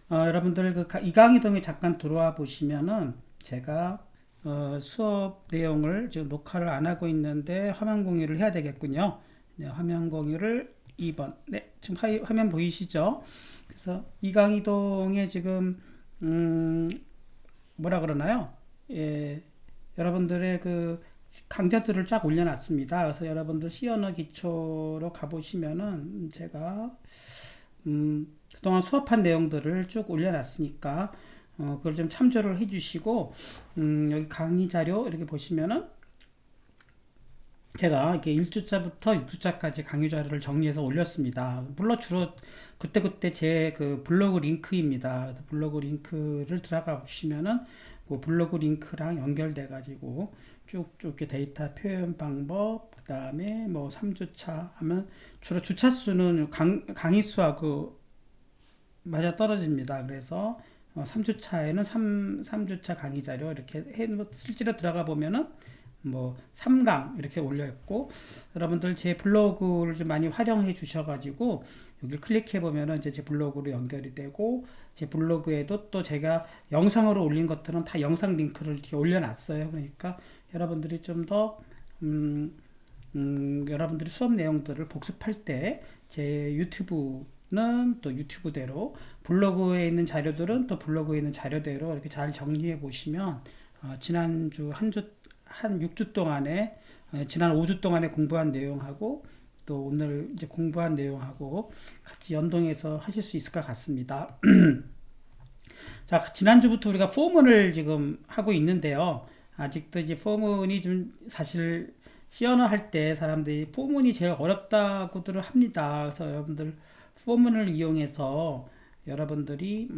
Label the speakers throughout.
Speaker 1: 여러분들 이강희동에 잠깐 들어와 보시면은 제가 수업 내용을 지금 녹화를 안 하고 있는데 화면 공유를 해야 되겠군요. 네, 화면 공유를 2번. 네, 지금 화면 보이시죠? 그래서 이강희동에 지금 뭐라 그러나요? 예, 여러분들의 그 강좌들을 쫙 올려놨습니다. 그래서 여러분들 C언어 기초로 가보시면은 제가 그동안 수업한 내용들을 쭉 올려놨으니까 그걸 좀 참조를 해주시고 여기 강의 자료 이렇게 보시면은 제가 이렇게 1주차부터 6주차까지 강의 자료를 정리해서 올렸습니다. 물론 주로 그때그때 제 그 블로그 링크입니다. 블로그 링크를 들어가 보시면은 그 블로그 링크랑 연결돼 가지고 쭉쭉 이렇게 데이터 표현 방법, 그 다음에 뭐 3주차 하면 주로 주차 수는 강의 수하고 맞아 떨어집니다. 그래서 3주차에는 3주차 강의 자료 이렇게 실제로 들어가 보면은 뭐 3강 이렇게 올려 있고, 여러분들 제 블로그를 좀 많이 활용해 주셔가지고 여기 클릭해 보면은 이제 제 블로그로 연결이 되고, 제 블로그에도 또 제가 영상으로 올린 것들은 다 영상 링크를 이렇게 올려놨어요. 그러니까 여러분들이 좀 더 여러분들이 수업 내용들을 복습할 때 제 유튜브는 또 유튜브대로, 블로그에 있는 자료들은 또 블로그에 있는 자료대로 이렇게 잘 정리해 보시면 지난주 한 6주 동안에 지난 5주 동안에 공부한 내용하고 또 오늘 이제 공부한 내용하고 같이 연동해서 하실 수 있을 것 같습니다. 자, 지난주부터 우리가 포문을 지금 하고 있는데요. 아직도 이제 포문이 좀 사실 시연어 할 때 사람들이 포문이 제일 어렵다고들 합니다. 그래서 여러분들 포문을 이용해서 여러분들이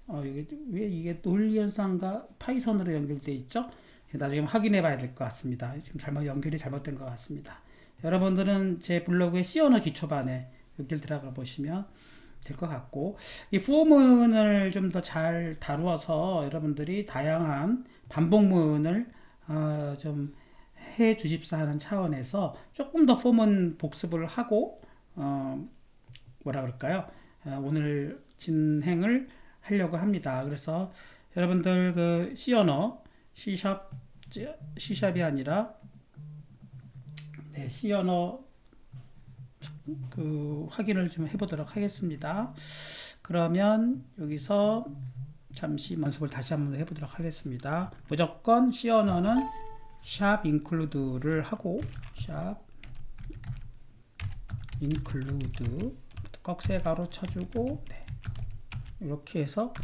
Speaker 1: 왜 이게 논리현상과 파이썬으로 연결되어 있죠? 나중에 확인해 봐야 될 것 같습니다. 지금 연결이 잘못된 것 같습니다. 여러분들은 제 블로그의 C언어 기초반에 여기 들어가 보시면 될 것 같고, 이 포문을 좀 더 잘 다루어서 여러분들이 다양한 반복문을 좀 해 주십사 하는 차원에서 조금 더 포문 복습을 하고 뭐라 그럴까요? 오늘 진행을 하려고 합니다. 그래서 여러분들 그 C언어 C샵이 아니라 C언어 그 확인을 좀 해보도록 하겠습니다. 그러면 여기서 잠시 연습을 다시 한번 해보도록 하겠습니다. 무조건 C언어는 샵 include를 하고, 샵 include 꺽쇠 가로 쳐주고, 네. 이렇게 해서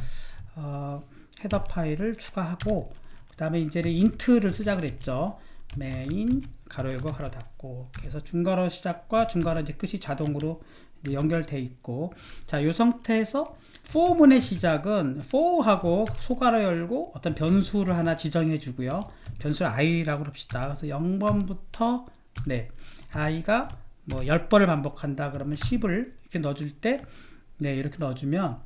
Speaker 1: 헤더 파일을 추가하고, 그 다음에 이제는 int를 쓰자 그랬죠. 메인 가로 열고 가로 닫고, 그래서 중괄호 시작과 중괄호 이제 끝이 자동으로 이제 연결돼 있고, 자, 이 상태에서 for문의 시작은 for하고 소괄호 열고 어떤 변수를 하나 지정해 주고요. 변수를 i라고 합시다. 그래서 0번부터 네, i가 뭐 10번을 반복한다 그러면 10을 이렇게 넣어줄 때, 네, 이렇게 넣어주면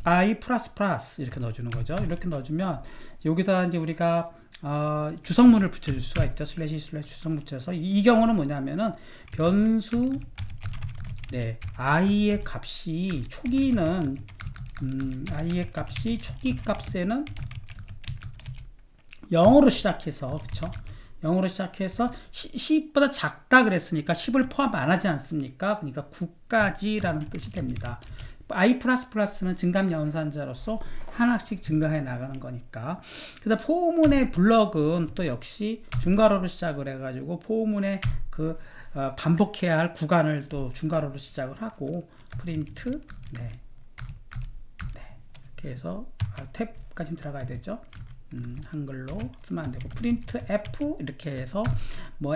Speaker 1: i 플러스 플러스 이렇게 넣어주는 거죠. 이렇게 넣어주면 여기다 이제 우리가 주성문을 붙여줄 수가 있죠. 슬래시 주성 붙여서, 이 경우는 뭐냐면은 변수 네, i의 값이 초기는 i의 값이 초기 값에는 0으로 시작해서, 그쵸? 0으로 시작해서 10보다 작다 그랬으니까 10을 포함 안 하지 않습니까? 그러니까 9까지라는 뜻이 됩니다. i++는 증감 연산자로서 하나씩 증가해 나가는 거니까. 그다음 포문의 블럭은 또 역시 중괄호로 시작을 해가지고 포문의 그 반복해야 할 구간을 또 중괄호로 시작을 하고, 프린트 네, 이렇게 해서 탭까지 들어가야 되죠. 한글로 쓰면 안 되고, 프린트 F 이렇게 해서 뭐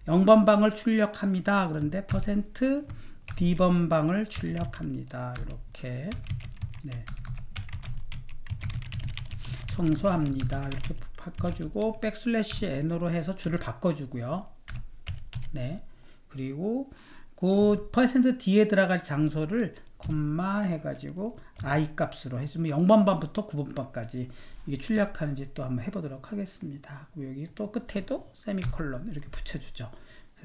Speaker 1: 0번방을 출력합니다. 그런데 퍼센트 D번방을 출력합니다. 이렇게 네, 청소합니다. 이렇게 바꿔주고, 백슬래시 n으로 해서 줄을 바꿔주고요. 네, 그리고 그 퍼센트 D에 들어갈 장소를 콤마 해가지고 i 값으로 해주면 0번방부터 9번방까지 이게 출력하는지 또 한번 해보도록 하겠습니다. 여기 또 끝에도 세미콜론 이렇게 붙여주죠.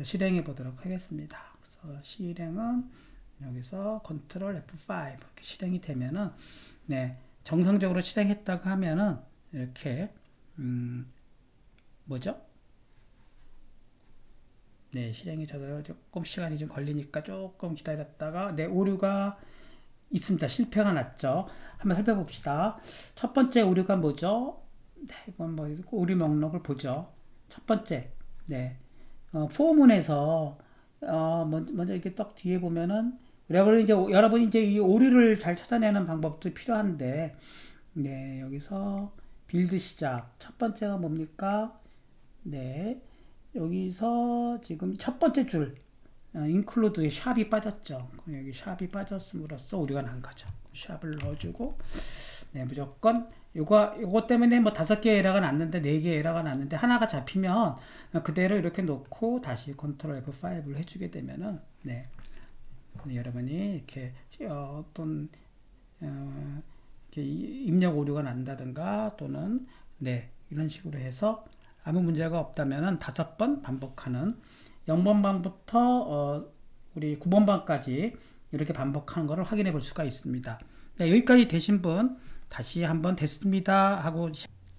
Speaker 1: 실행해 보도록 하겠습니다. 그래서 실행은 여기서 컨트롤 F5 이렇게 실행이 되면은 네, 정상적으로 실행했다고 하면은 이렇게 뭐죠? 네, 실행이 조금 시간이 좀 걸리니까 조금 기다렸다가 네, 오류가 있습니다. 실패가 났죠. 한번 살펴봅시다. 첫 번째 오류가 뭐죠? 네, 이건 뭐 오류 목록을 보죠. 첫 번째, 네, 포문에서 먼저 이렇게 딱 뒤에 보면은 여러분이 이제 이 오류를 잘 찾아내는 방법도 필요한데, 네, 여기서 빌드 시작. 첫 번째가 뭡니까? 네, 여기서 지금 첫 번째 줄 include에 샵이 빠졌죠. 여기 샵이 빠졌음으로써 오류가 난 거죠. 샵을 넣어주고 네, 무조건 요거 때문에 뭐 5개 에러가 났는데 4개 에러가 났는데 하나가 잡히면 그대로 이렇게 놓고 다시 컨트롤 F5를 해주게 되면은 네, 여러분이 이렇게 어떤 이렇게 입력 오류가 난다든가 또는 네, 이런 식으로 해서 아무 문제가 없다면은 5번 반복하는 0번방부터 우리 9번방까지 이렇게 반복하는 것을 확인해 볼 수가 있습니다. 네, 여기까지 되신 분 다시 한번 됐습니다 하고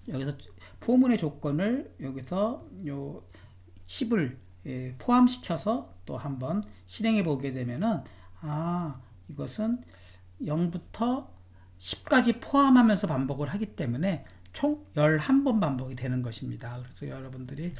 Speaker 1: 여기서 포문의 조건을 여기서 요 10을 포함시켜서 또 한번 실행해 보게 되면은 이것은 0부터 10까지 포함하면서 반복을 하기 때문에 총 11번 반복이 되는 것입니다. 그래서 여러분들이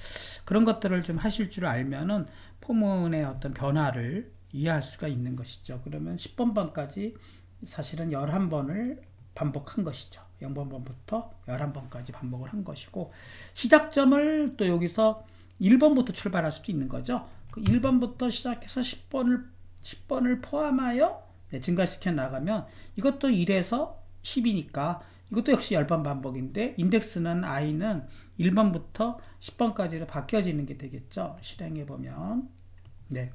Speaker 1: 그런 것들을 좀 하실 줄 알면은 포문의 어떤 변화를 이해할 수가 있는 것이죠. 그러면 10번까지 사실은 11번을 반복한 것이죠. 0번부터 11번까지 반복을 한 것이고 시작점을 또 여기서 1번부터 출발할 수도 있는 거죠. 그 1번부터 시작해서 10번을 포함하여 증가시켜 나가면 이것도 1에서 10이니까 이것도 역시 10번 반복인데 인덱스는 i는 1번부터 10번까지로 바뀌어지는 게 되겠죠. 실행해 보면 네,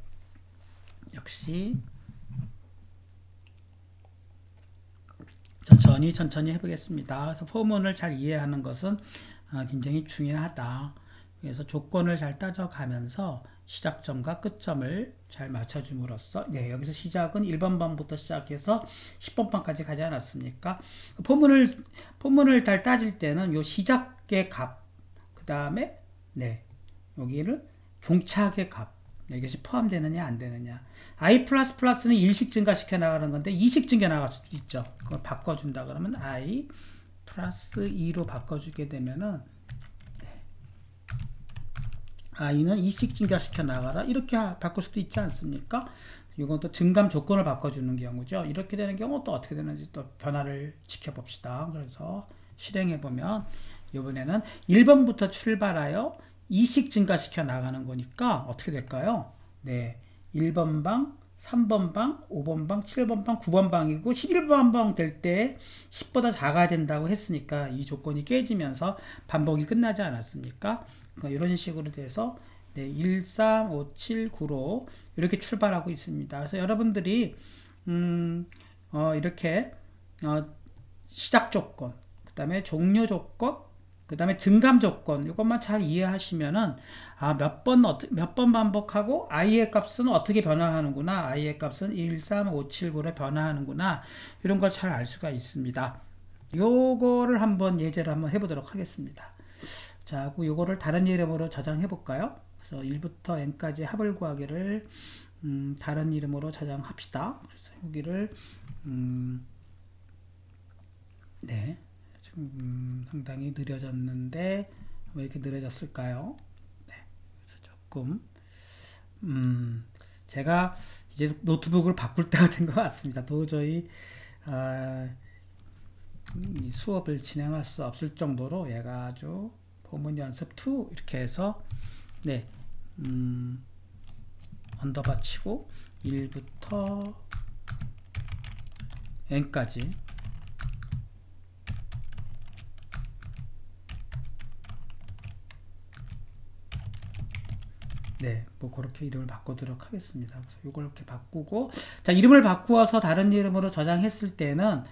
Speaker 1: 역시 천천히 해보겠습니다. 그래서 포문을 잘 이해하는 것은 굉장히 중요하다. 그래서 조건을 잘 따져가면서 시작점과 끝점을 잘 맞춰줌으로써 네, 여기서 시작은 1번 방부터 시작해서 10번 방까지 가지 않았습니까? 포문을 잘 따질 때는 요 시작의 값, 그 다음에 네, 여기를 종착의 값, 이것이 포함되느냐 안 되느냐. i++는 1씩 증가시켜 나가는 건데 2씩 증가 나갈 수도 있죠. 그걸 바꿔준다 그러면 i 플러스 2로 바꿔주게 되면은 i는 2씩 증가시켜 나가라 이렇게 바꿀 수도 있지 않습니까? 이건 또 증감 조건을 바꿔주는 경우죠. 이렇게 되는 경우 또 어떻게 되는지 또 변화를 지켜봅시다. 그래서 실행해보면 이번에는 1번부터 출발하여 2씩 증가시켜 나가는 거니까 어떻게 될까요? 네, 1번 방, 3번 방, 5번 방, 7번 방, 9번 방이고 11번 방 될 때 10보다 작아야 된다고 했으니까 이 조건이 깨지면서 반복이 끝나지 않았습니까? 그러니까 이런 식으로 돼서 네, 1, 3, 5, 7, 9로 이렇게 출발하고 있습니다. 그래서 여러분들이 이렇게 시작 조건, 그 다음에 종료 조건, 그 다음에 증감 조건 이것만 잘 이해하시면은 몇 번 반복하고 i의 값은 어떻게 변화하는구나, i의 값은 1, 3, 5, 7, 9로 변화하는구나 이런 걸 잘 알 수가 있습니다. 요거를 한번 예제를 한번 해보도록 하겠습니다. 자, 요거를 다른 이름으로 저장해 볼까요? 그래서 1부터 n까지 합을 구하기를 다른 이름으로 저장합시다. 그래서 여기를 네, 지금 상당히 느려졌는데 왜 이렇게 느려졌을까요? 네, 그래서 조금 제가 이제 노트북을 바꿀 때가 된 것 같습니다. 도저히 이 수업을 진행할 수 없을 정도로 얘가 아주 포문 연습 2 이렇게 해서 네, 언더바 치고 1부터 n까지 네, 뭐 그렇게 이름을 바꾸도록 하겠습니다. 그래서 이걸 이렇게 바꾸고 자, 이름을 바꾸어서 다른 이름으로 저장했을 때는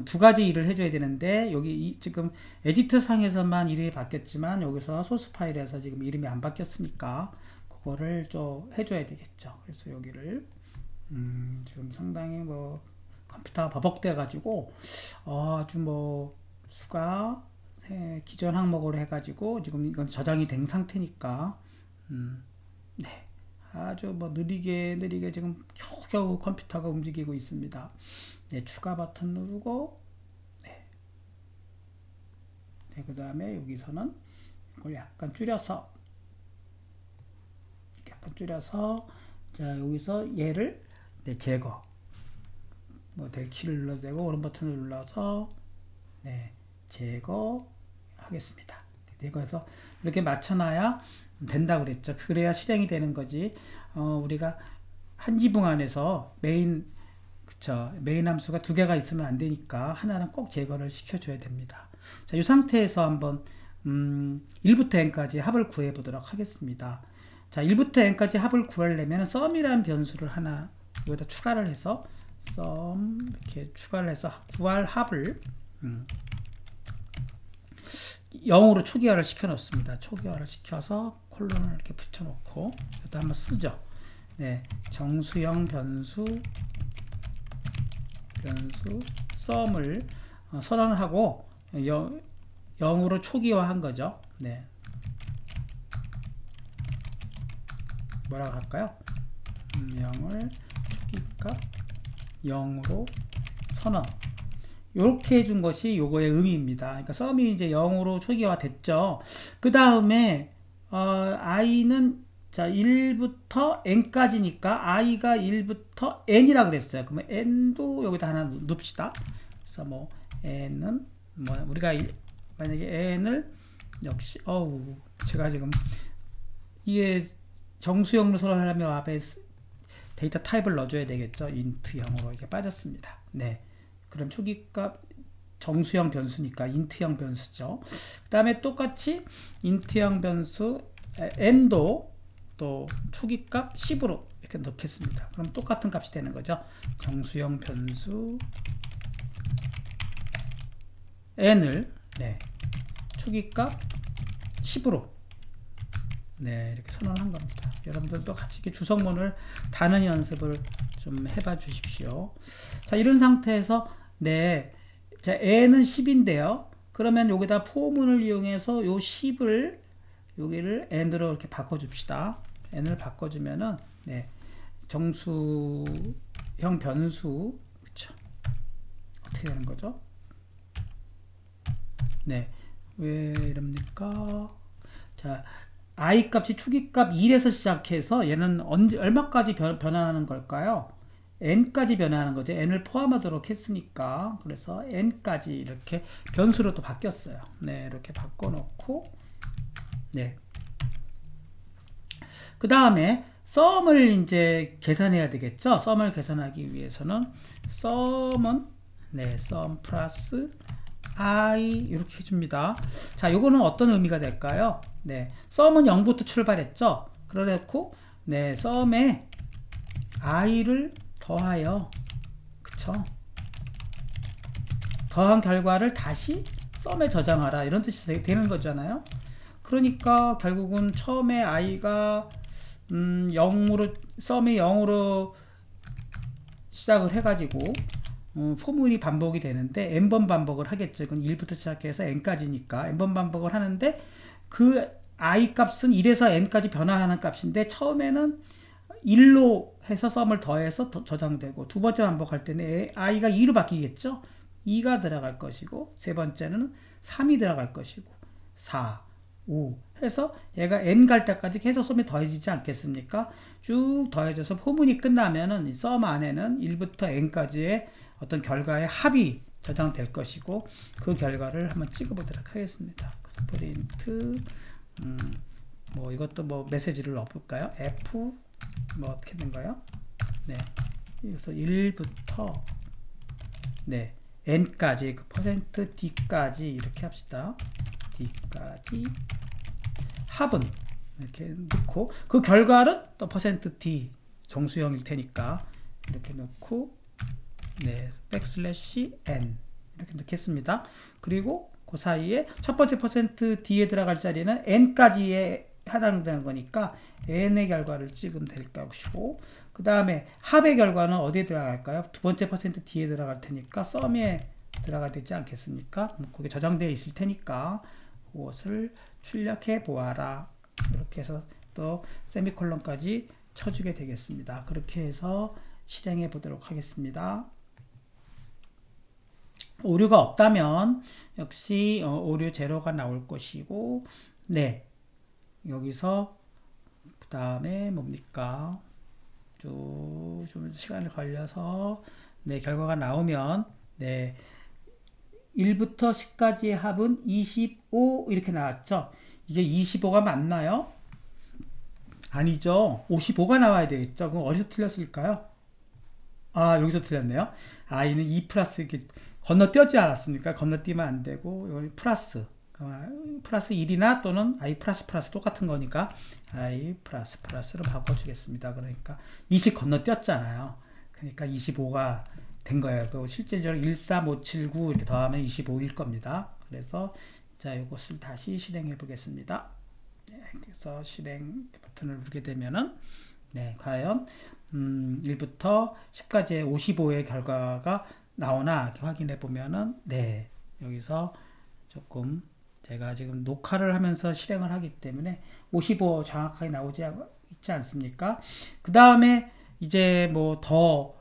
Speaker 1: 두 가지 일을 해줘야 되는데 여기 지금 에디터 상에서만 이름이 바뀌었지만 여기서 소스 파일에서 지금 이름이 안 바뀌었으니까 그거를 좀 해줘야 되겠죠. 그래서 여기를 지금 상당히 뭐 컴퓨터가 버벅대 가지고 아주 뭐 수가 기존 항목으로 해가지고 지금 이건 저장이 된 상태니까 네, 아주 뭐 느리게 지금 겨우겨우 컴퓨터가 움직이고 있습니다. 네, 추가 버튼 누르고 네, 그 다음에 여기서는 이걸 약간 줄여서 자 여기서 얘를 네, 제거 뭐 del 키를 눌러도 되고 오른 버튼을 눌러서 네, 제거 하겠습니다. 제거해서 이렇게 맞춰놔야 된다고 그랬죠. 그래야 실행이 되는 거지. 우리가 한 지붕 안에서 메인 함수가 두 개가 있으면 안 되니까 하나는 꼭 제거를 시켜줘야 됩니다. 자, 이 상태에서 한번 1부터 n까지 합을 구해 보도록 하겠습니다. 자, 1부터 n까지 합을 구하려면 sum이라는 변수를 하나 여기다 추가를 해서 sum 이렇게 추가를 해서 구할 합을 0으로 초기화를 시켜 놓습니다. 초기화를 시켜서 콜론을 이렇게 붙여 놓고 이것도 한번 쓰죠. 네, 정수형 변수 sum을 선언을 하고 0으로 초기화한 거죠. 네. 뭐라고 할까요? 0을 초기값 0으로 선언. 이렇게 해준 것이 요거의 의미입니다. 그러니까 sum이 이제 0으로 초기화 됐죠. 그 다음에 i는 자 1부터 n까지니까 i가 1부터 n이라 그랬어요. 그러면 n도 여기다 하나 넣읍시다. 그래서 뭐 n은 뭐 우리가 만약에 n을 역시 제가 지금 이게 정수형으로 선언하려면 앞에 데이터 타입을 넣어줘야 되겠죠. int형으로 이렇게 빠졌습니다. 네. 그럼 초기값 정수형 변수니까 int형 변수죠. 그 다음에 똑같이 int형 변수 n도 또 초기값 10으로 이렇게 넣겠습니다. 그럼 똑같은 값이 되는 거죠. 정수형 변수 n을 네, 초기값 10으로 네, 이렇게 선언한 겁니다. 여러분들도 같이 이렇게 주성문을 다는 연습을 좀 해봐 주십시오. 자, 이런 상태에서 네, 자, n은 10인데요. 그러면 여기다 포문을 이용해서 요 10을 여기를 n으로 이렇게 바꿔줍시다. n을 바꿔주면은 네, 정수형 변수 그쵸? 어떻게 되는 거죠? 네, 왜 이럽니까? 자, i 값이 초기값 1에서 시작해서 얘는 얼마까지 변화하는 걸까요? n까지 변화하는 거죠. n을 포함하도록 했으니까. 그래서 n까지 이렇게 변수로 또 바뀌었어요. 네, 이렇게 바꿔놓고 네. 그 다음에 sum을 이제 계산해야 되겠죠. sum을 계산하기 위해서는 sum은 네, sum 플러스 i 이렇게 해줍니다. 자, 요거는 어떤 의미가 될까요? 네, sum은 0부터 출발했죠. 그래놓고 네, sum에 i를 더하여 그쵸? 더한 결과를 다시 sum에 저장하라 이런 뜻이 되는 거잖아요. 그러니까 결국은 처음에 i가 0으로 sum이 0으로 시작을 해가지고 포문이 반복이 되는데 n번 반복을 하겠죠. 그건 1부터 시작해서 n까지니까 n번 반복을 하는데 그 i 값은 1에서 n까지 변화하는 값인데 처음에는 1로 해서 sum을 더해서 저장되고 두 번째 반복할 때는 i가 2로 바뀌겠죠. 2가 들어갈 것이고 세 번째는 3이 들어갈 것이고 4, 5 해서 얘가 n 갈 때까지 계속 sum이 더해지지 않겠습니까? 쭉 더해져서 포문이 끝나면은 이 sum 안에는 1부터 n까지의 어떤 결과의 합이 저장될 것이고 그 결과를 한번 찍어보도록 하겠습니다. 프린트 뭐 이것도 뭐 메시지를 넣어볼까요? f 뭐 어떻게 된가요? 네, 그래서 1부터 네 n까지 그 퍼센트 %d까지 이렇게 합시다. d까지 합은 이렇게 넣고 그 결과는 또 퍼센트 %d 정수형일 테니까 이렇게 넣고 네, 백슬래시 n 이렇게 넣겠습니다. 그리고 그 사이에 첫 번째 퍼센트 %d에 들어갈 자리는 n까지의 해당되는 거니까 n의 결과를 찍으면 될 것이고, 그 다음에 합의 결과는 어디에 들어갈까요? 두 번째 퍼센트 뒤에 들어갈 테니까 썸에 들어가야 되지 않겠습니까? 거기 저장되어 있을 테니까 그것을 출력해 보아라. 이렇게 해서 또 세미콜론까지 쳐주게 되겠습니다. 그렇게 해서 실행해 보도록 하겠습니다. 오류가 없다면 역시 오류 제로가 나올 것이고, 네, 여기서 그 다음에 뭡니까? 좀 시간이 걸려서 네, 결과가 나오면 네, 1부터 10까지의 합은 25 이렇게 나왔죠. 이게 25가 맞나요? 아니죠. 55가 나와야 되겠죠. 그럼 어디서 틀렸을까요? 아, 여기서 틀렸네요. i는 2 플러스 이렇게 건너뛰었지 않았습니까? 건너뛰면 안 되고 여기 플러스 1이나 또는 i 플러스 똑같은 거니까 i 플러스로 바꿔주겠습니다. 그러니까 20 건너뛰었잖아요. 그러니까 25가 된 거예요. 그 실제적으로 13579 이렇게 더하면 25일 겁니다. 그래서 자, 이것을 다시 실행해 보겠습니다. 네, 그래서 실행 버튼을 누르게 되면은 네, 과연 1부터 10까지의 55의 결과가 나오나 확인해 보면은 네, 여기서 조금 제가 지금 녹화를 하면서 실행을 하기 때문에 55 정확하게 나오지 있지 않습니까? 그 다음에 이제 뭐 더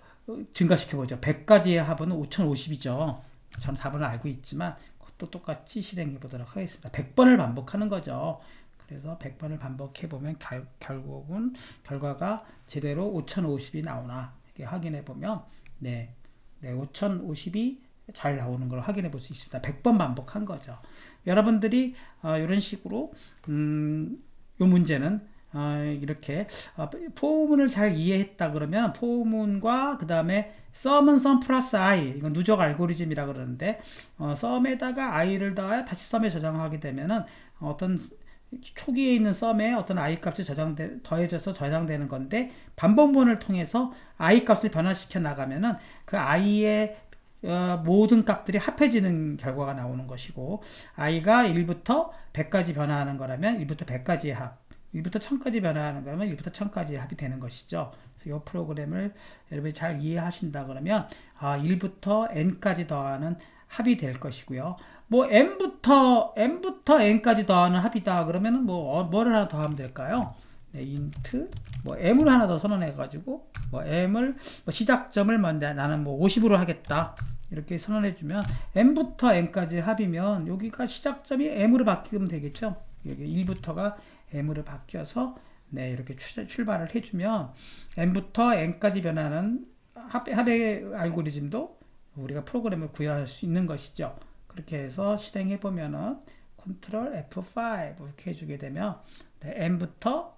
Speaker 1: 증가시켜 보죠. 100까지의 합은 5050이죠. 저는 답을 알고 있지만 그것도 똑같이 실행해 보도록 하겠습니다. 100번을 반복하는 거죠. 그래서 100번을 반복해 보면 결국은 결과가 제대로 5050이 나오나 이렇게 확인해 보면 네, 5050이 잘 나오는 걸 확인해 볼 수 있습니다. 100번 반복한 거죠. 여러분들이 이런 식으로 이 문제는 이렇게 포문을 잘 이해했다 그러면 포문과 그 다음에 썸은 썸 플러스 i, 이건 누적 알고리즘이라 그러는데 썸에다가 i를 더해 다시 썸에 저장하게 되면은 어떤 초기에 있는 썸에 어떤 i 값이 더해져서 저장되는 건데, 반복문을 통해서 i 값을 변화시켜 나가면은 그 i의 모든 값들이 합해지는 결과가 나오는 것이고, i가 1부터 100까지 변화하는 거라면 1부터 100까지의 합, 1부터 1000까지 변화하는 거라면 1부터 1000까지의 합이 되는 것이죠. 그래서 이 프로그램을 여러분이 잘 이해하신다 그러면 1부터 n까지 더하는 합이 될 것이고요. 뭐 m부터 n까지 더하는 합이다 그러면은 뭐를 하나 더 하면 될까요? 네, int 뭐 m을 하나 더 선언해 가지고 뭐 m을 시작점을 나는 뭐 50으로 하겠다 이렇게 선언해 주면 m부터 n까지 합이면 여기가 시작점이 m으로 바뀌면 되겠죠. 여기 1부터가 m으로 바뀌어서 네, 이렇게 출발을 해주면 m부터 n까지 변하는 합의 알고리즘도 우리가 프로그램을 구현할 수 있는 것이죠. 그렇게 해서 실행해 보면은 컨트롤 F5 이렇게 해주게 되면 네, n부터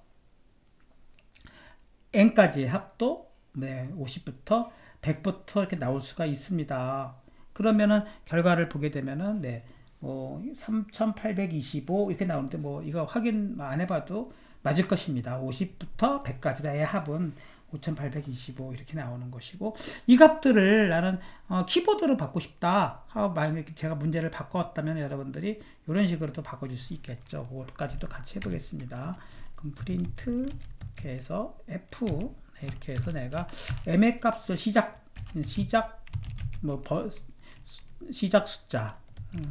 Speaker 1: n까지의 합도 네, 50부터 100부터 이렇게 나올 수가 있습니다. 그러면은 결과를 보게 되면은 네, 뭐 3825 이렇게 나오는데 뭐 이거 확인 안 해봐도 맞을 것입니다. 50부터 100까지의 합은 5825 이렇게 나오는 것이고, 이 값들을 나는 키보드로 바꾸고 싶다. 만약에 제가 문제를 바꿨다면 여러분들이 이런 식으로 또 바꿔줄 수 있겠죠. 그것까지도 같이 해보겠습니다. 그럼 프린트 이렇게 해서 F 이렇게 해서 내가 m의 값을 시작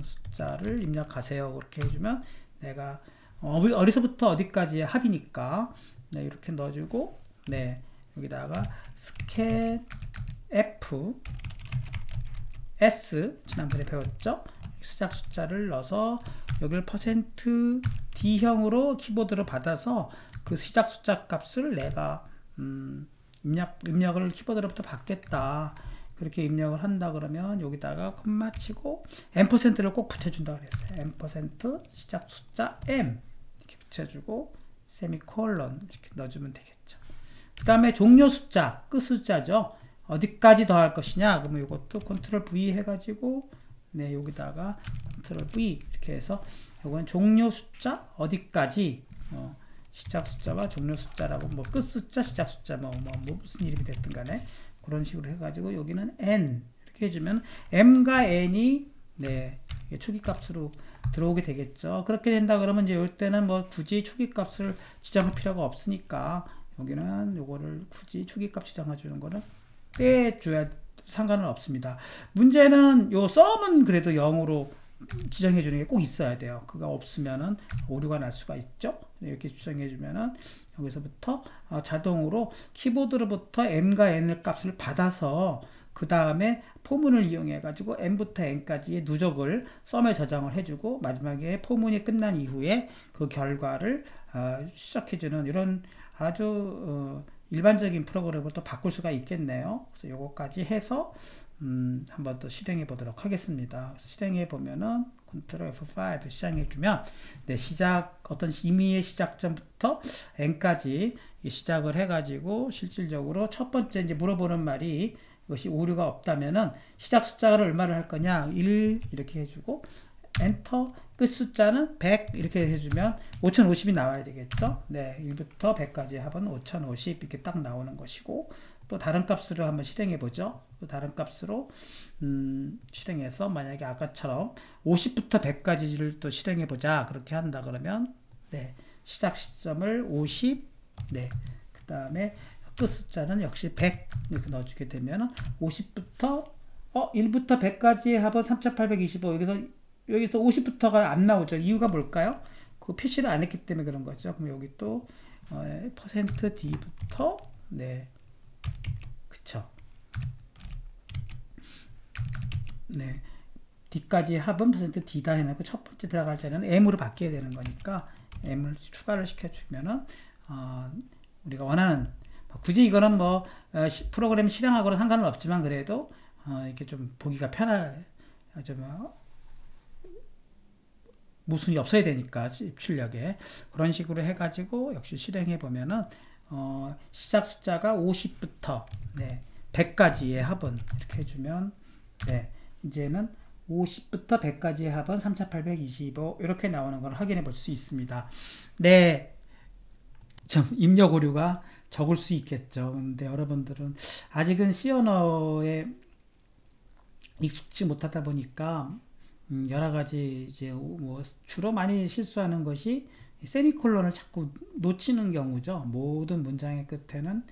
Speaker 1: 숫자를 입력하세요. 그렇게 해주면 내가 어디서부터 어디까지의 합이니까 네, 이렇게 넣어주고 네, 여기다가 scan f s 지난번에 배웠죠? 시작 숫자를 넣어서 여기를 %d형으로 키보드로 받아서 그 시작 숫자 값을 내가 입력을 키보드로부터 받겠다. 그렇게 입력을 한다 그러면 여기다가 콤마 치고 %를 꼭 붙여준다 그랬어요. %, 시작 숫자 m 이렇게 붙여주고 세미콜론 이렇게 넣어주면 되겠죠. 그 다음에 종료 숫자, 끝 숫자죠. 어디까지 더할 것이냐? 그러면 이것도 컨트롤 V 해가지고 네, 여기다가 컨트롤 V 이렇게 해서 이건 종료 숫자 어디까지 시작 숫자와 종료 숫자라고 뭐 끝 숫자, 시작 숫자 뭐 무슨 이름이 됐든 간에 그런 식으로 해가지고 여기는 n 이렇게 해주면 m과 n이 네, 초기 값으로 들어오게 되겠죠. 그렇게 된다 그러면 이제 이때는 뭐 굳이 초기값을 지정할 필요가 없으니까 여기는 요거를 굳이 초기값 지정해 주는 거는 빼줘야 상관은 없습니다. 문제는 요 썸은 그래도 0으로 지정해 주는 게 꼭 있어야 돼요. 그거 없으면은 오류가 날 수가 있죠. 이렇게 지정해 주면은 여기서부터 자동으로 키보드로부터 m과 n을 값을 받아서 그 다음에 포문을 이용해 가지고 m부터 n까지의 누적을 썸에 저장을 해주고 마지막에 포문이 끝난 이후에 그 결과를 시작해 주는 이런 아주 일반적인 프로그램을 또 바꿀 수가 있겠네요. 그래서 요거까지 해서 한번 더 실행해 보도록 하겠습니다. 그래서 실행해 보면은 컨트롤 F5 시작해 주면 네, 어떤 임의의 시작점부터 n까지 시작을 해 가지고 실질적으로 첫 번째 이제 물어보는 말이 이것이 오류가 없다면은 시작 숫자를 얼마를 할 거냐 1 이렇게 해주고 엔터 끝 숫자는 100 이렇게 해주면 5050이 나와야 되겠죠. 네, 1부터 100까지 합은 5050 이렇게 딱 나오는 것이고 또 다른 값으로 한번 실행해 보죠. 또 다른 값으로 실행해서 만약에 아까처럼 50부터 100까지를 또 실행해 보자 그렇게 한다 그러면 네, 시작 시점을 50 네, 그 다음에 끝 숫자는 역시 100 이렇게 넣어주게 되면 50부터 1부터 100까지의 합은 3825 여기서 50부터가 안 나오죠. 이유가 뭘까요? 그 표시를 안 했기 때문에 그런 거죠. 그럼 여기 또 %d부터 네, 그쵸. 네, d까지 합은 %d다 해놓고 첫 번째 들어갈 자리는 m으로 바뀌어야 되는 거니까 m을 추가를 시켜주면은 우리가 원하는 굳이 이거는 뭐 프로그램 실행하고는 상관은 없지만 그래도 이렇게 좀 보기가 편할 좀 모순이 없어야 되니까 입출력에 그런 식으로 해가지고 역시 실행해 보면은 시작 숫자가 50부터 네, 100까지의 합은 이렇게 해주면 네, 이제는 50부터 100까지의 합은 3825 이렇게 나오는 걸 확인해 볼 수 있습니다. 네, 좀 입력 오류가 적을 수 있겠죠. 근데 여러분들은 아직은 C 언어에 익숙지 못하다 보니까 여러 가지 이제 뭐 주로 많이 실수하는 것이 세미콜론을 자꾸 놓치는 경우죠. 모든 문장의 끝에는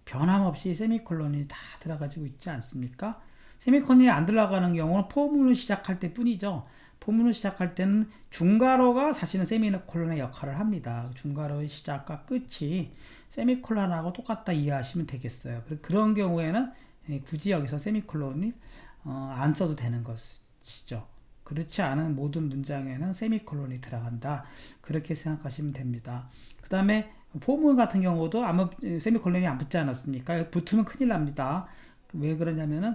Speaker 1: 변함없이 세미콜론이 다 들어가지고 있지 않습니까? 세미콜론이 안 들어가는 경우는 포문을 시작할 때 뿐이죠. 포문을 시작할 때는 중괄호가 사실은 세미콜론의 역할을 합니다. 중괄호의 시작과 끝이 세미콜론하고 똑같다 이해하시면 되겠어요. 그런 경우에는 굳이 여기서 세미콜론이 안 써도 되는 것이죠. 그렇지 않은 모든 문장에는 세미콜론이 들어간다. 그렇게 생각하시면 됩니다. 그 다음에 포문 같은 경우도 아무 세미콜론이 안 붙지 않았습니까? 붙으면 큰일 납니다. 왜 그러냐면은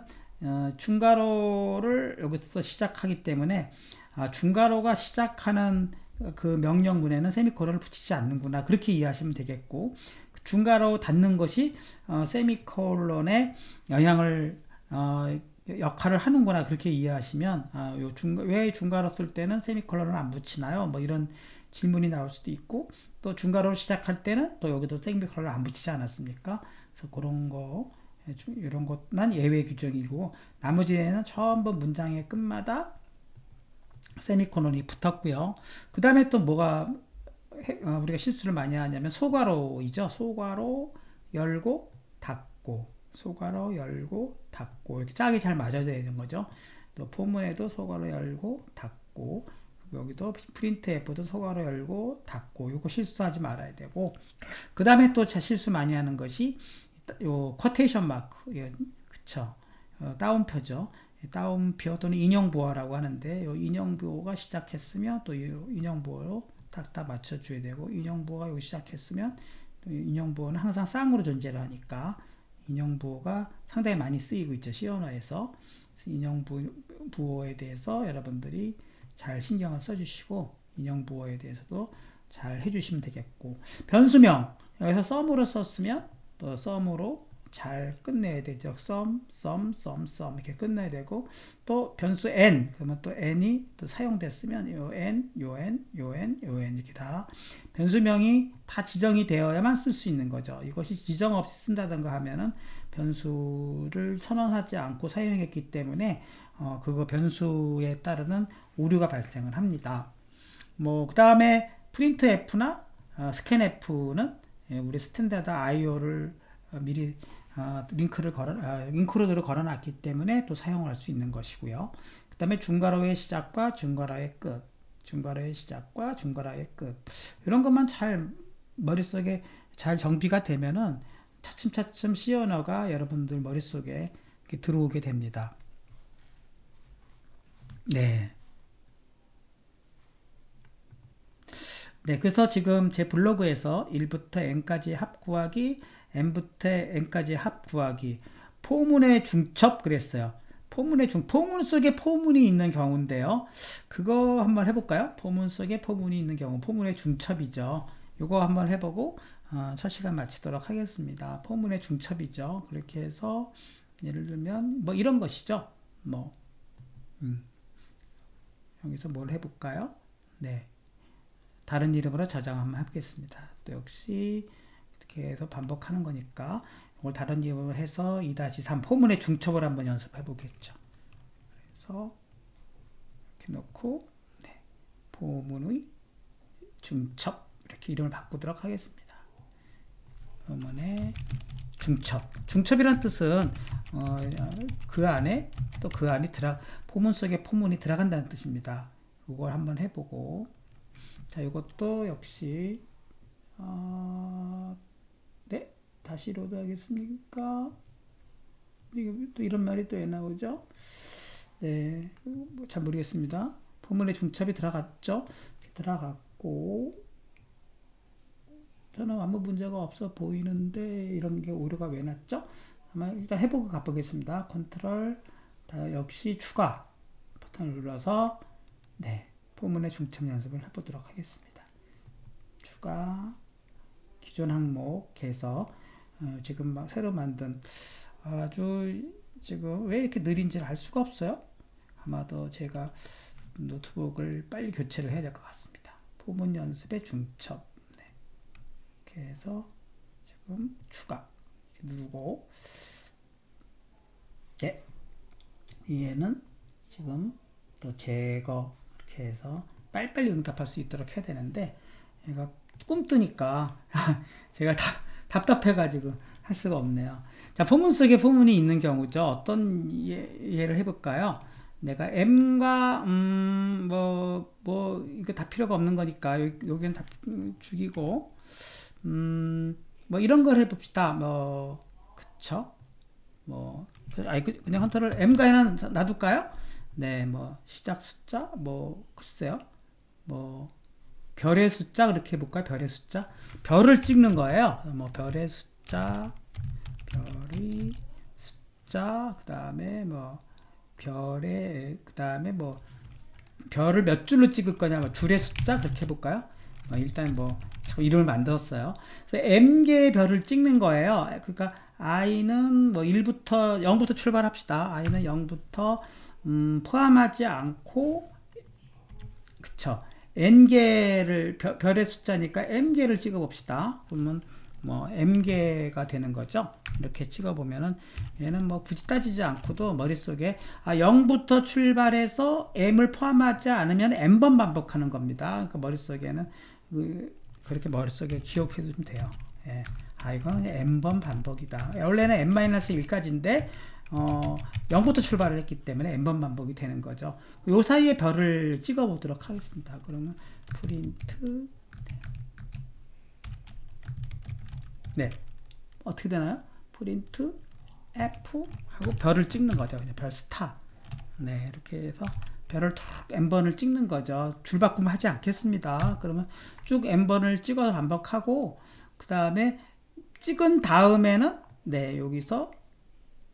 Speaker 1: 중괄호를 여기서 시작하기 때문에 중괄호가 시작하는 그 명령문에는 세미콜론을 붙이지 않는구나. 그렇게 이해하시면 되겠고 중괄호 닫는 것이 세미콜론의 영향을 역할을 하는구나 그렇게 이해하시면 왜 중괄호 쓸 때는 세미콜론을 안 붙이나요? 뭐 이런 질문이 나올 수도 있고 또 중괄호를 시작할 때는 또 여기도 세미콜론을 안 붙이지 않았습니까? 그래서 그런 거 이런 것만 예외 규정이고 나머지에는 전부 문장의 끝마다 세미콜론이 붙었고요. 그 다음에 또 뭐가 우리가 실수를 많이 하냐면 소괄호이죠. 소괄호 열고 닫고 소괄호 열고 닫고 이렇게 짝이 잘 맞아야 되는 거죠. 또 포문에도 소괄호 열고 닫고 여기도 프린트F도 소괄호 열고 닫고 요거 실수하지 말아야 되고 그 다음에 또 실수 많이 하는 것이 요 쿼테이션 마크 그쵸 따옴표죠. 따옴표 또는 인용부호라고 하는데 요 인용부호가 시작했으면 또 인용부호로 딱 맞춰줘야 되고 인용부호가 여기 시작했으면 인용부호는 항상 쌍으로 존재를 하니까 인용부호가 상당히 많이 쓰이고 있죠. C 언어에서 인용부호에 대해서 여러분들이 잘 신경을 써주시고 인용부호에 대해서도 잘 해주시면 되겠고 변수명 여기서 썸으로 썼으면 또 썸으로 잘 끝내야 되죠. 썸 이렇게 끝내야 되고 또 변수 n 그러면 또 n이 또 사용됐으면 요 n 이렇게 다 변수명이 다 지정이 되어야만 쓸 수 있는 거죠. 이것이 지정 없이 쓴다든가 하면은 변수를 선언하지 않고 사용했기 때문에 그거 변수에 따르는 오류가 발생을 합니다. 뭐 그 다음에 프린트 F나 스캔 F는 우리 스탠다드 IO를 미리 인클루드를 걸어놨기 때문에 또 사용할 수 있는 것이고요. 그 다음에 중괄호의 시작과 중괄호의 끝, 중괄호의 시작과 중괄호의 끝, 이런 것만 잘 머릿속에 잘 정비가 되면은 차츰차츰 C 언어가 여러분들 머릿속에 이렇게 들어오게 됩니다. 네. 네, 그래서 지금 제 블로그에서 1부터 n까지 합 구하기, n부터 n까지 합 구하기, 포문의 중첩 그랬어요. 포문 속에 포문이 있는 경우인데요. 그거 한번 해볼까요? 포문 속에 포문이 있는 경우, 포문의 중첩이죠. 이거 한번 해보고 첫 시간 마치도록 하겠습니다. 포문의 중첩이죠. 그렇게 해서 예를 들면 뭐 이런 것이죠. 뭐 여기서 뭘 해볼까요? 네, 다른 이름으로 저장 한번 해보겠습니다. 또 역시 이렇게 해서 반복하는 거니까 이걸 다른 이름으로 해서 2-3 포문의 중첩을 한번 연습해 보겠죠. 그래서 이렇게 놓고 네, 포문의 중첩 이렇게 이름을 바꾸도록 하겠습니다. 포문의 중첩이란 뜻은 그 안에 또 그 안이 포문 속에 포문이 들어간다는 뜻입니다. 이걸 한번 해보고, 자, 이것도 역시 네, 다시 로드 하겠습니까? 또 이런 말이 또 왜 나오죠? 네, 잘 모르겠습니다. 포문의 중첩이 들어갔죠? 들어갔고, 저는 아무 문제가 없어 보이는데 이런 게 오류가 왜 났죠? 아마 일단 해보고 가보겠습니다. 컨트롤 역시 추가 버튼을 눌러서 네, 포문의 중첩 연습을 해보도록 하겠습니다. 추가 기존 항목에서 지금 새로 만든 아주 지금 왜 이렇게 느린지를 알 수가 없어요. 아마도 제가 노트북을 빨리 교체를 해야 될 것 같습니다. 포문 연습의 중첩 네. 이렇게 해서 지금 추가 누르고 네. 얘는 지금 또 제거 이렇게 해서 빨리빨리 응답할 수 있도록 해야 되는데 얘가 꿈뜨니까 제가 답답해가지고 할 수가 없네요. 자, 포문 속에 포문이 있는 경우죠. 어떤 예를 해볼까요? 내가 m과 이거 다 필요가 없는 거니까 여기는 다 죽이고 뭐 이런 걸 해봅시다. 그쵸? 그냥 헌터를 m가에는 놔둘까요? 네, 시작 숫자, 글쎄요. 별의 숫자, 그렇게 해볼까요? 별의 숫자. 별을 찍는 거예요. 별의 숫자, 별의 숫자, 그 다음에 별을 몇 줄로 찍을 거냐, 줄의 숫자, 그렇게 해볼까요? 일단 이름을 만들었어요. 그래서 m개의 별을 찍는 거예요. 그러니까 i는 1부터 0부터 출발합시다. i는 0부터 포함하지 않고, 그쵸, n개를 별의 숫자니까 m개를 찍어 봅시다. 그러면 m개가 되는 거죠. 이렇게 찍어 보면은 얘는 굳이 따지지 않고도 머릿속에 0부터 출발해서 m을 포함하지 않으면 n번 반복하는 겁니다. 그러니까 머릿속에는 그렇게 머릿속에 기억해 두면 돼요. 예. 이건 n번 반복이다. 원래는 n-1까지인데 0부터 출발을 했기 때문에 n번 반복이 되는 거죠. 요 사이에 별을 찍어 보도록 하겠습니다. 그러면 프린트 네, 어떻게 되나요? 프린트 F 하고 별을 찍는 거죠. 그냥 별 스타. 네, 이렇게 해서 별을 툭 n번을 찍는 거죠. 줄바꿈 하지 않겠습니다. 그러면 쭉 n번을 찍어서 반복하고, 그 다음에 찍은 다음에는 네, 여기서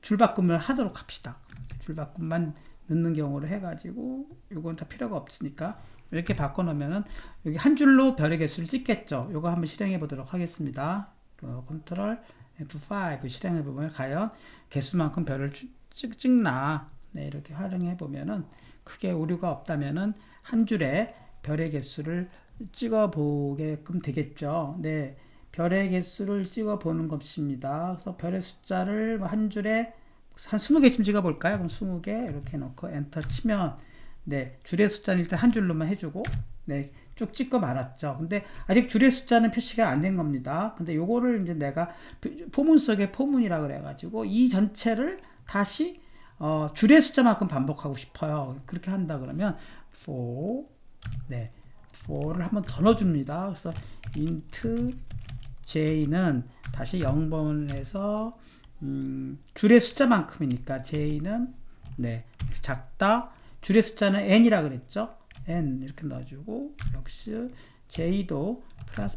Speaker 1: 줄바꿈을 하도록 합시다. 줄바꿈만 넣는 경우로 해가지고 이건 다 필요가 없으니까 이렇게 바꿔놓으면은 여기 한 줄로 별의 개수를 찍겠죠. 이거 한번 실행해 보도록 하겠습니다. 컨트롤 F5 실행해 보면 과연 개수만큼 별을 찍나, 네, 이렇게 활용해 보면은 크게 오류가 없다면은 한 줄에 별의 개수를 찍어 보게끔 되겠죠. 네, 별의 개수를 찍어 보는 것입니다. 그래서 별의 숫자를 한 줄에 한 20개쯤 찍어볼까요? 그럼 20개 이렇게 넣고 엔터 치면 네, 줄의 숫자는 일단 한 줄로만 해주고 네, 쭉 찍고 말았죠. 근데 아직 줄의 숫자는 표시가 안 된 겁니다. 근데 요거를 이제 내가 포문 속의 포문이라 그래가지고 이 전체를 다시 줄의 숫자만큼 반복하고 싶어요. 그렇게 한다 그러면 for 네, for를 한번 더 넣어줍니다. 그래서 int j는 다시 0번에서 줄의 숫자만큼이니까 j는 네, 작다. 줄의 숫자는 n이라 그랬죠. n 이렇게 넣어주고 역시 j도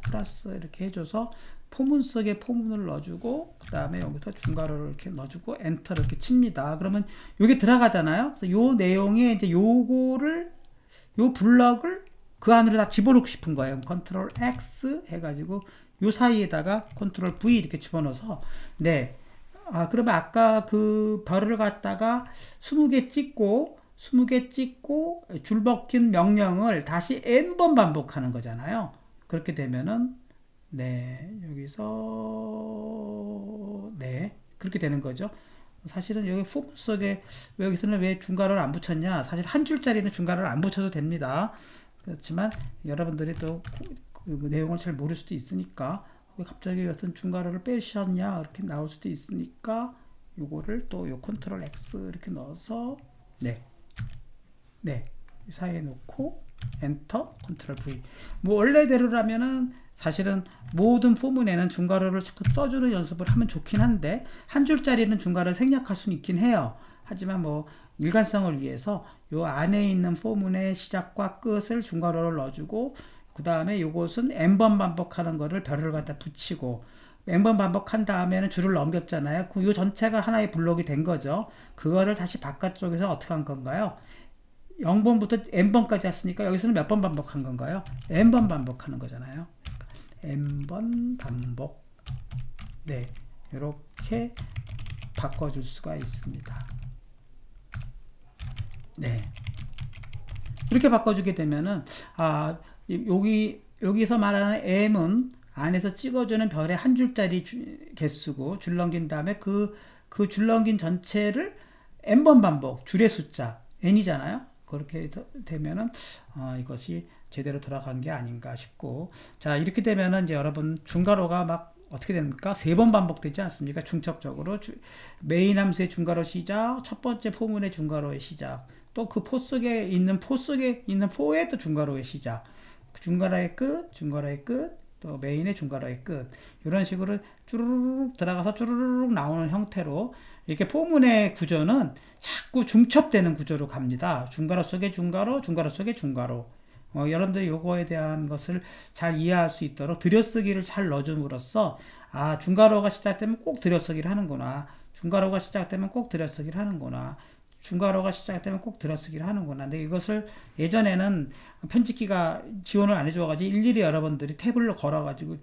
Speaker 1: 플러스 이렇게 해줘서 포문 속에 포문을 넣어주고 그 다음에 여기서 중괄호를 이렇게 넣어주고 엔터를 이렇게 칩니다. 그러면 여기 들어가잖아요. 그래서 요 내용에 이제 요거를 요 블럭을 그 안으로 다 집어넣고 싶은 거예요. 컨트롤 X 해가지고 요 사이에다가 컨트롤 V 이렇게 집어넣어서 네. 그러면 아까 그 별을 갖다가 20개 찍고 줄 벗긴 명령을 다시 n번 반복하는 거잖아요. 그렇게 되면은 네, 여기서 네, 그렇게 되는 거죠. 사실은 여기 포문 속에 여기서는 왜 중괄호를 안 붙였냐? 사실 한 줄짜리는 중괄호를 안 붙여도 됩니다. 그렇지만 여러분들이 또 그 내용을 잘 모를 수도 있으니까 왜 갑자기 어떤 중괄호를 빼셨냐 이렇게 나올 수도 있으니까 요거를 또 요 컨트롤 X 이렇게 넣어서 네, 사이에 놓고 엔터 컨트롤 V. 뭐 원래대로라면은 사실은 모든 포문에는 중괄호를 자꾸 써주는 연습을 하면 좋긴 한데 한 줄짜리는 중괄호를 생략할 수는 있긴 해요. 하지만 뭐 일관성을 위해서 요 안에 있는 포문의 시작과 끝을 중괄호를 넣어주고 그 다음에 요것은 n번 반복하는 거를 별을 갖다 붙이고 n번 반복한 다음에는 줄을 넘겼잖아요. 요 전체가 하나의 블록이 된 거죠. 그거를 다시 바깥쪽에서 어떻게 한 건가요? 0번부터 n번까지 했으니까 여기서는 몇 번 반복한 건가요? n번 반복하는 거잖아요. n번 반복. 네, 이렇게 바꿔줄 수가 있습니다. 네, 이렇게 바꿔주게 되면은 여기서 말하는 m은 안에서 찍어주는 별의 한 줄짜리 개수고 줄 넘긴 다음에 그 줄 넘긴 전체를 n번 반복 줄의 숫자 n이잖아요. 그렇게 되면은 이것이 제대로 돌아간 게 아닌가 싶고 자 이렇게 되면은 이제 여러분 중괄호가 막 어떻게 됩니까? 3번 반복되지 않습니까? 중첩적으로 메인 함수의 중괄호 시작 첫 번째 포문의 중괄호의 시작 또 그 포 속에 있는 포의 또 중괄호의 시작 중괄호의 끝 또 메인의 중괄호의 끝 이런 식으로 쭈루룩 들어가서 쭈루룩 나오는 형태로 이렇게 포문의 구조는 자꾸 중첩되는 구조로 갑니다. 중괄호 속의 중괄호 속의 중괄호 여러분들이 요거에 대한 것을 잘 이해할 수 있도록 들여쓰기를 잘 넣어줌으로써 중괄호가 시작되면 꼭 들여쓰기를 하는구나 중괄호가 시작되면 꼭 들여쓰기를 하는구나 중괄호가 시작되면 꼭 들여쓰기를 하는구나. 근데 이것을 예전에는 편집기가 지원을 안 해줘가지고 일일이 여러분들이 탭을 걸어가지고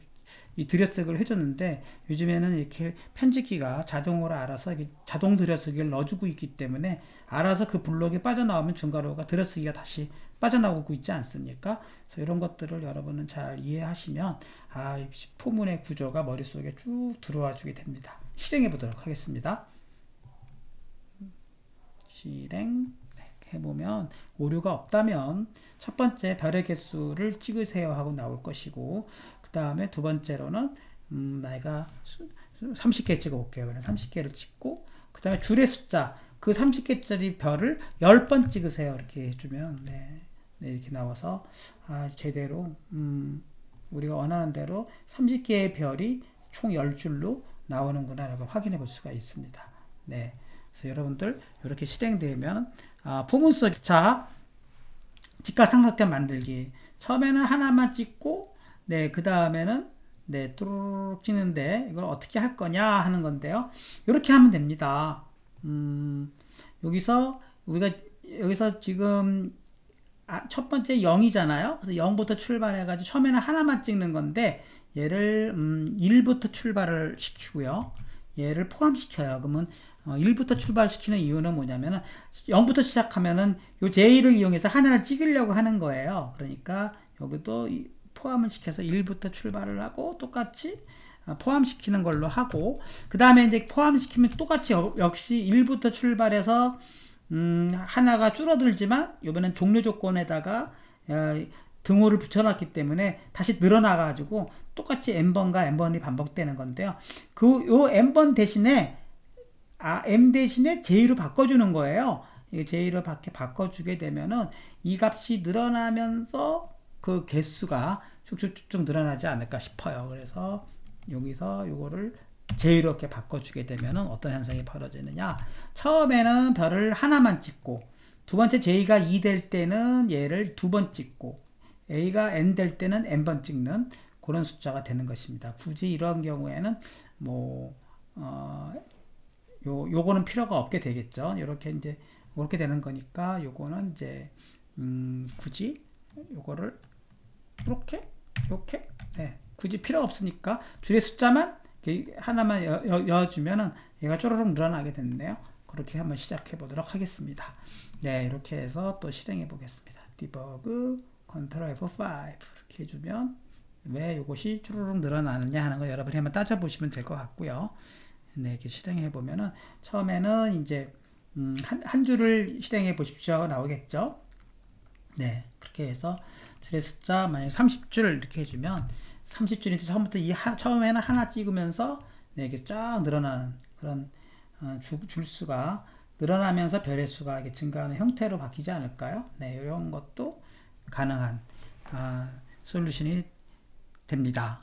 Speaker 1: 이 들여쓰기를 해줬는데 요즘에는 이렇게 편집기가 자동으로 알아서 자동 들여쓰기를 넣어주고 있기 때문에 알아서 그 블록이 빠져나오면 중괄호가 들여쓰기가 다시 빠져나오고 있지 않습니까? 그래서 이런 것들을 여러분은 잘 이해하시면 포문의 구조가 머릿속에 쭉 들어와 주게 됩니다. 실행해 보도록 하겠습니다. 실행 해보면 오류가 없다면 첫 번째 별의 개수를 찍으세요 하고 나올 것이고 그 다음에 두 번째로는 내가 30개 찍어볼게요. 그냥 30개를 찍고 그 다음에 줄의 숫자 그 30개짜리 별을 10번 찍으세요 이렇게 해주면 네, 이렇게 나와서 제대로 우리가 원하는 대로 30개의 별이 총 10줄로 나오는구나 라고 확인해 볼 수가 있습니다. 네. 그래서 여러분들 이렇게 실행되면 포문 속 직각삼각형 만들기 처음에는 하나만 찍고 네, 그 다음에는 네, 뚜루룩 찍는데 이걸 어떻게 할 거냐 하는 건데요. 이렇게 하면 됩니다. 여기서 지금 첫 번째 0이잖아요. 그래서 0부터 출발해가지고 처음에는 하나만 찍는 건데 얘를 1부터 출발을 시키고요. 얘를 포함시켜요. 그러면 1부터 출발시키는 이유는 뭐냐면은 0부터 시작하면은 요 J를 이용해서 하나를 찍으려고 하는 거예요. 그러니까 여기도 포함을 시켜서 1부터 출발을 하고 똑같이 포함시키는 걸로 하고, 그 다음에 이제 포함시키면 똑같이 역시 1부터 출발해서 하나가 줄어들지만 이번엔 종료 조건에다가 등호를 붙여놨기 때문에 다시 늘어나가지고 똑같이 n번과 n번이 반복되는 건데요. 요 n번 대신에 m 대신에 j로 바꿔주는 거예요. j로 바꿔주게 되면은 이 값이 늘어나면서 그 개수가 쭉쭉쭉 늘어나지 않을까 싶어요. 그래서 여기서 요거를 j로 이렇게 바꿔주게 되면은 어떤 현상이 벌어지느냐, 처음에는 별을 하나만 찍고, 두 번째 j가 2 될 때는 얘를 2번 찍고, a가 n 될 때는 n번 찍는 그런 숫자가 되는 것입니다. 굳이 이런 경우에는 요거는 필요가 없게 되겠죠. 이렇게 이제 이렇게 되는 거니까 요거는 이제 굳이 요거를 이렇게 네, 굳이 필요 없으니까 줄의 숫자만 하나만 여주면은 얘가 쪼르륵 늘어나게 됐네요. 그렇게 한번 시작해 보도록 하겠습니다. 네, 이렇게 해서 또 실행해 보겠습니다. 디버그 컨트롤 F5 이렇게 해주면 왜 이것이 쭈르륵 늘어나느냐 하는 거 여러분이 한번 따져보시면 될 것 같고요. 네, 이렇게 실행해 보면은 처음에는 이제 한 줄을 실행해 보십시오 나오겠죠. 네, 그렇게 해서 줄의 숫자 만약 30줄 이렇게 해주면 30줄인데 처음부터 처음에는 하나 찍으면서 네, 이렇게 쫙 늘어나는 그런 줄수가 늘어나면서 별의 수가 이렇게 증가하는 형태로 바뀌지 않을까요? 네, 이런 것도 가능한 솔루션이 됩니다.